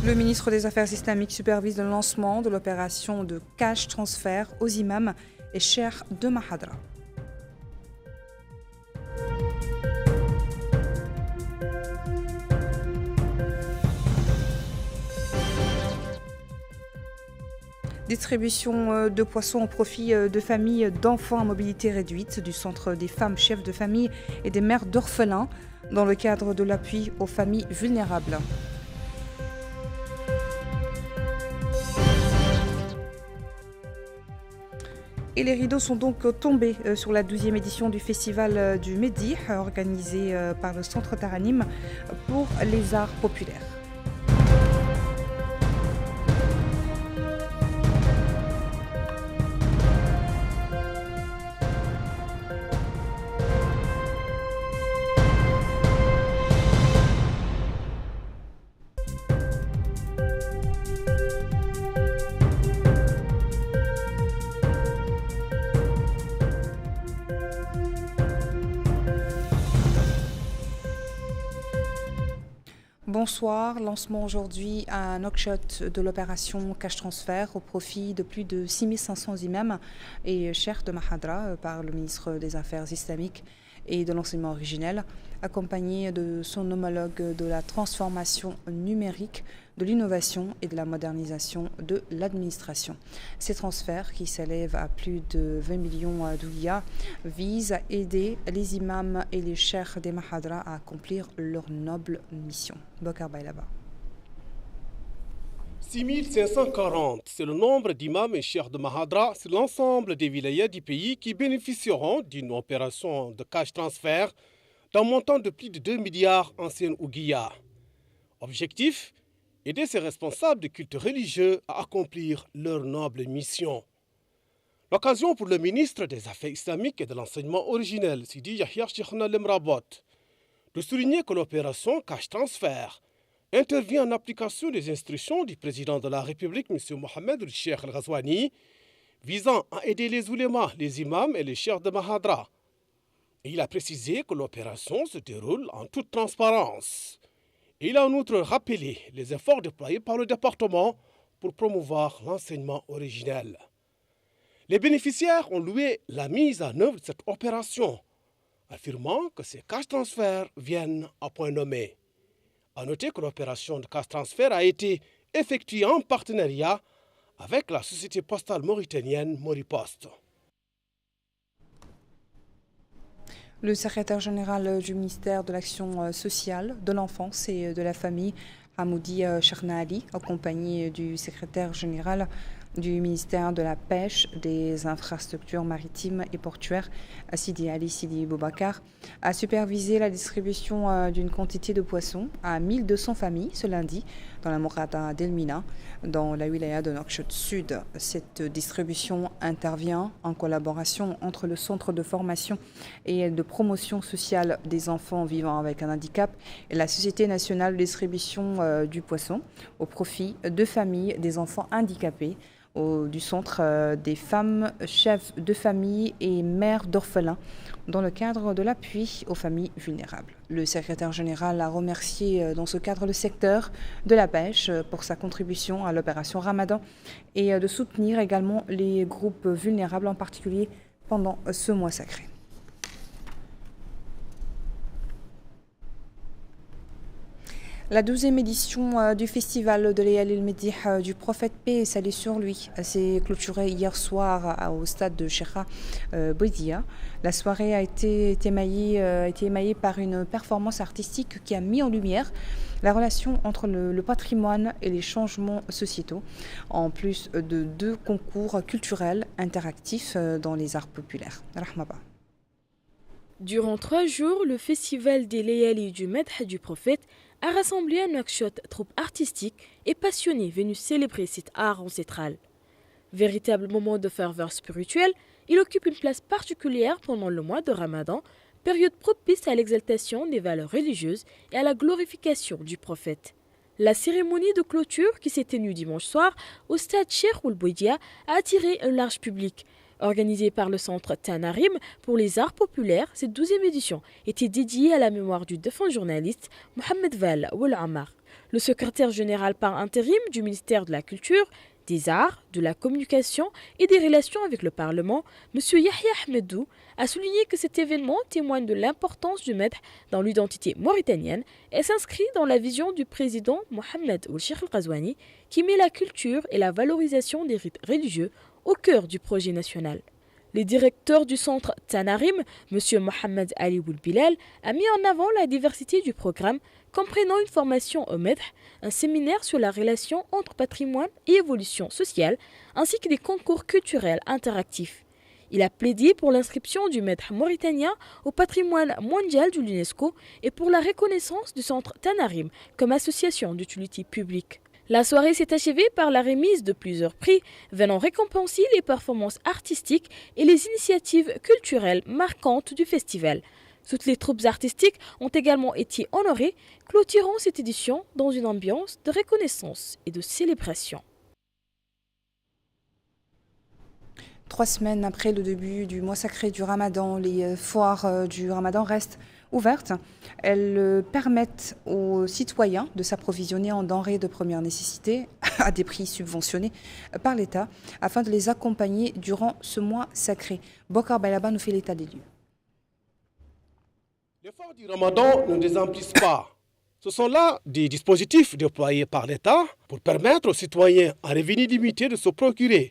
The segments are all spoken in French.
Le ministre des Affaires islamiques supervise le lancement de l'opération de cash transfert aux imams et cheikhs de Mahadra. Distribution de poissons au profit de familles d'enfants à mobilité réduite du Centre des femmes chefs de famille et des mères d'orphelins dans le cadre de l'appui aux familles vulnérables. Et les rideaux sont donc tombés sur la 12e édition du festival du Mehdi, organisé par le Centre Taranim pour les arts populaires. Bonsoir, lancement aujourd'hui à Nouakchott de l'opération Cash Transfert au profit de plus de 6500 imams et cheikhs de Mahadra par le ministre des Affaires islamiques et de l'enseignement originel, accompagné de son homologue de la transformation numérique, de l'innovation et de la modernisation de l'administration. Ces transferts, qui s'élèvent à plus de 20 millions d'ouïas, visent à aider les imams et les cheikhs des Mahadra à accomplir leur noble mission. Bokar Bailaba. 6540, c'est le nombre d'imams et cheikhs de Mahadra sur l'ensemble des wilayas du pays qui bénéficieront d'une opération de cash transfert d'un montant de plus de 2 milliards anciennes ouguiyas. Objectif, aider ces responsables de cultes religieux à accomplir leur noble mission. L'occasion pour le ministre des Affaires islamiques et de l'enseignement originel, Sidi Yahya Cheikhna Lemrabot, de souligner que l'opération cash transfert intervient en application des instructions du président de la République, M. Mohamed El-Cheikh El-Ghazouani, visant à aider les oulémas, les imams et les cheikhs de Mahadra. Et il a précisé que l'opération se déroule en toute transparence. Et il a en outre rappelé les efforts déployés par le département pour promouvoir l'enseignement originel. Les bénéficiaires ont loué la mise en œuvre de cette opération, affirmant que ces cash transferts viennent à point nommé. A noter que l'opération de cash transfert a été effectuée en partenariat avec la société postale mauritanienne Moripost. Le secrétaire général du ministère de l'Action sociale, de l'enfance et de la famille, Hamoudi Cheikhna Ali, accompagné du secrétaire général du ministère de la Pêche, des Infrastructures maritimes et portuaires, Sidi Ali Sidi Boubacar, a supervisé la distribution d'une quantité de poissons à 1200 familles ce lundi dans la Morada d'Elmina, dans la wilaya de Nouakchott Sud. Cette distribution intervient en collaboration entre le Centre de formation et de promotion sociale des enfants vivant avec un handicap et la Société nationale de distribution du poisson au profit de familles des enfants handicapés du Centre des femmes chefs de famille et mères d'orphelins dans le cadre de l'appui aux familles vulnérables. Le secrétaire général a remercié dans ce cadre le secteur de la pêche pour sa contribution à l'opération Ramadan et de soutenir également les groupes vulnérables, en particulier pendant ce mois sacré. La 12e édition du festival de Layali el-Mehdi du prophète paix et salut sur lui s'est clôturée hier soir au stade de Cheikha Boudia. La soirée a été émaillée par une performance artistique qui a mis en lumière la relation entre le patrimoine et les changements sociétaux, en plus de 2 concours culturels interactifs dans les arts populaires. Rahmaba. Durant 3 jours, le festival des Layali du Medh du prophète a rassemblé à Nouakchott troupes artistiques et passionnés venus célébrer cet art ancestral. Véritable moment de ferveur spirituelle, il occupe une place particulière pendant le mois de Ramadan, période propice à l'exaltation des valeurs religieuses et à la glorification du prophète. La cérémonie de clôture qui s'est tenue dimanche soir au stade Cheikh Ould Bouidia a attiré un large public. Organisée par le centre Tanarim pour les arts populaires, cette 12e édition était dédiée à la mémoire du défunt journaliste Mohamed Val Ouel-Ammar. Le secrétaire général par intérim du ministère de la Culture, des Arts, de la Communication et des Relations avec le Parlement, M. Yahya Ahmedou, a souligné que cet événement témoigne de l'importance du Medh dans l'identité mauritanienne et s'inscrit dans la vision du président Mohamed Ould Cheikh El Ghazouani qui met la culture et la valorisation des rites religieux au cœur du projet national. Le directeur du centre Tanarim, M. Mohamed Ali Ould-Bilal, a mis en avant la diversité du programme, comprenant une formation au Medh, un séminaire sur la relation entre patrimoine et évolution sociale, ainsi que des concours culturels interactifs. Il a plaidé pour l'inscription du Medh mauritanien au patrimoine mondial de l'UNESCO et pour la reconnaissance du centre Tanarim comme association d'utilité publique. La soirée s'est achevée par la remise de plusieurs prix venant récompenser les performances artistiques et les initiatives culturelles marquantes du festival. Toutes les troupes artistiques ont également été honorées, clôturant cette édition dans une ambiance de reconnaissance et de célébration. 3 semaines après le début du mois sacré du Ramadan, les foires du Ramadan restent ouvertes. Elles permettent aux citoyens de s'approvisionner en denrées de première nécessité à des prix subventionnés par l'État afin de les accompagner durant ce mois sacré. Bokar Baylaba nous fait l'état des lieux. Les foires du Ramadan ne désemplissent pas. Ce sont là des dispositifs déployés par l'État pour permettre aux citoyens à revenus limités de se procurer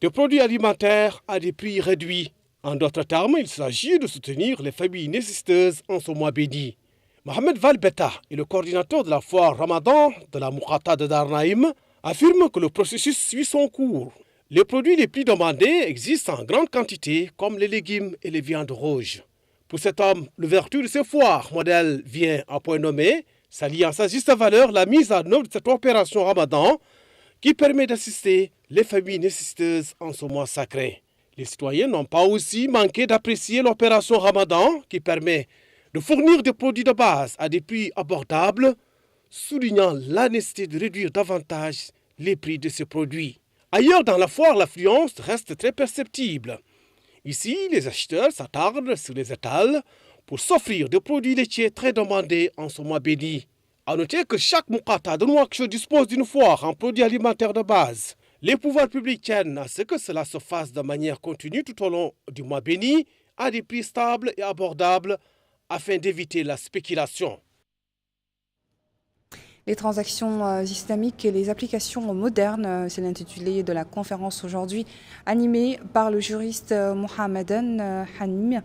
des produits alimentaires à des prix réduits. En d'autres termes, il s'agit de soutenir les familles nécessiteuses en ce mois béni. Mohamed Valbeta est le coordinateur de la foire Ramadan de la Moukhata de Darnaïm, affirme que le processus suit son cours. Les produits les plus demandés existent en grande quantité, comme les légumes et les viandes rouges. Pour cet homme, l'ouverture de ces foires modèles vient à point nommé, s'allie à sa juste valeur la mise en œuvre de cette opération Ramadan qui permet d'assister les familles nécessiteuses en ce mois sacré. Les citoyens n'ont pas aussi manqué d'apprécier l'opération Ramadan qui permet de fournir des produits de base à des prix abordables, soulignant la nécessité de réduire davantage les prix de ces produits. Ailleurs dans la foire, l'affluence reste très perceptible. Ici, les acheteurs s'attardent sur les étals pour s'offrir des produits laitiers très demandés en ce mois béni. A noter que chaque Moukhata de Nouakchott dispose d'une foire en produits alimentaires de base. Les pouvoirs publics tiennent à ce que cela se fasse de manière continue tout au long du mois béni à des prix stables et abordables afin d'éviter la spéculation. Les transactions islamiques et les applications modernes, c'est l'intitulé de la conférence aujourd'hui, animée par le juriste Mohamedan Hanim,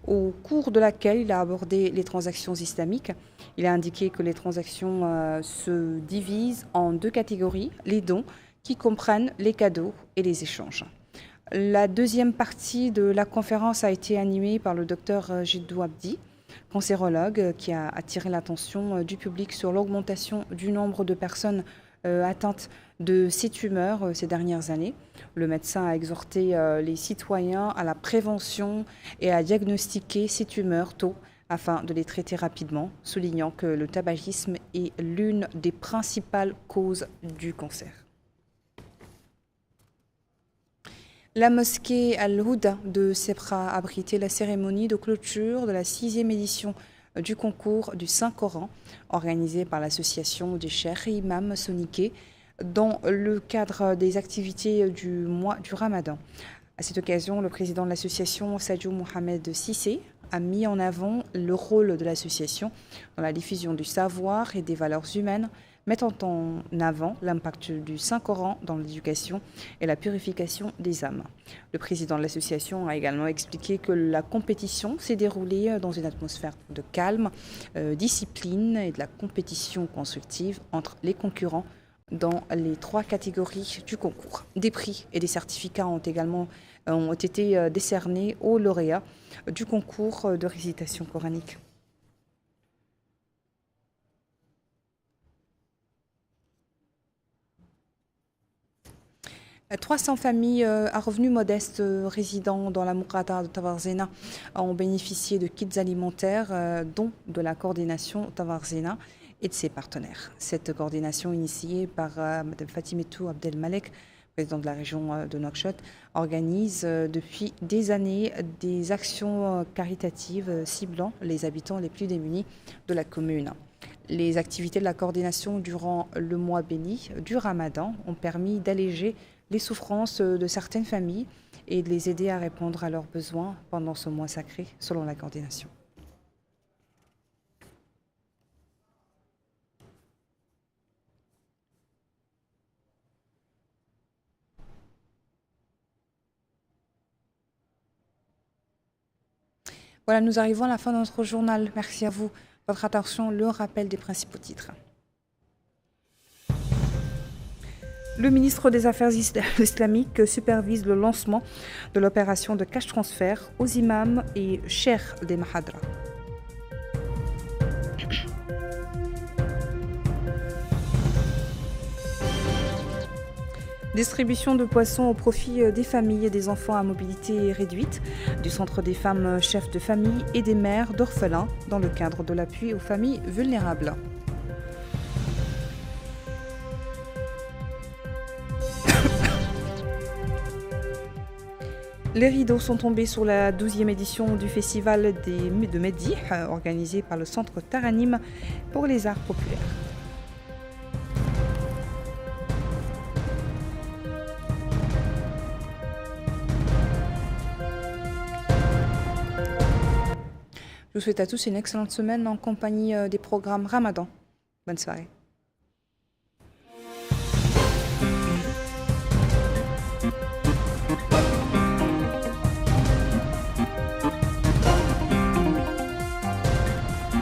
au cours de laquelle il a abordé les transactions islamiques. Il a indiqué que les transactions se divisent en 2 catégories, les dons, qui comprennent les cadeaux et les échanges. La deuxième partie de la conférence a été animée par le docteur Jiddou Abdi, cancérologue, qui a attiré l'attention du public sur l'augmentation du nombre de personnes atteintes de ces tumeurs ces dernières années. Le médecin a exhorté les citoyens à la prévention et à diagnostiquer ces tumeurs tôt afin de les traiter rapidement, soulignant que le tabagisme est l'une des principales causes du cancer. La mosquée Al-Houda de Sebra a abrité la cérémonie de clôture de la 6e édition du concours du Saint-Coran, organisé par l'association des cheikhs et imams soniqués dans le cadre des activités du mois du Ramadan. À cette occasion, le président de l'association, Sadio Mohamed Sissé, a mis en avant le rôle de l'association dans la diffusion du savoir et des valeurs humaines, mettant en avant l'impact du Saint-Coran dans l'éducation et la purification des âmes. Le président de l'association a également expliqué que la compétition s'est déroulée dans une atmosphère de calme, discipline et de la compétition constructive entre les concurrents dans les 3 catégories du concours. Des prix et des certificats ont été décernés aux lauréats du concours de récitation coranique. 300 familles à revenus modestes résidant dans la Moukhata de Tawarzena ont bénéficié de kits alimentaires, dont de la coordination Tawarzena et de ses partenaires. Cette coordination initiée par Mme Fatimetou Abdelmalek président de la région de Nouakchott, organise depuis des années des actions caritatives ciblant les habitants les plus démunis de la commune. Les activités de la coordination durant le mois béni du Ramadan ont permis d'alléger les souffrances de certaines familles et de les aider à répondre à leurs besoins pendant ce mois sacré, selon la coordination. Voilà, nous arrivons à la fin de notre journal. Merci à vous. Votre attention, le rappel des principaux titres. Le ministre des Affaires islamiques supervise le lancement de l'opération de cash transfert aux imams et cheikhs des Mahadra. Distribution de poissons au profit des familles et des enfants à mobilité réduite, du Centre des femmes chefs de famille et des mères d'orphelins dans le cadre de l'appui aux familles vulnérables. Les rideaux sont tombés sur la 12e édition du festival de Mehdi, organisé par le Centre Taranim pour les arts populaires. Je vous souhaite à tous une excellente semaine en compagnie des programmes Ramadan. Bonne soirée.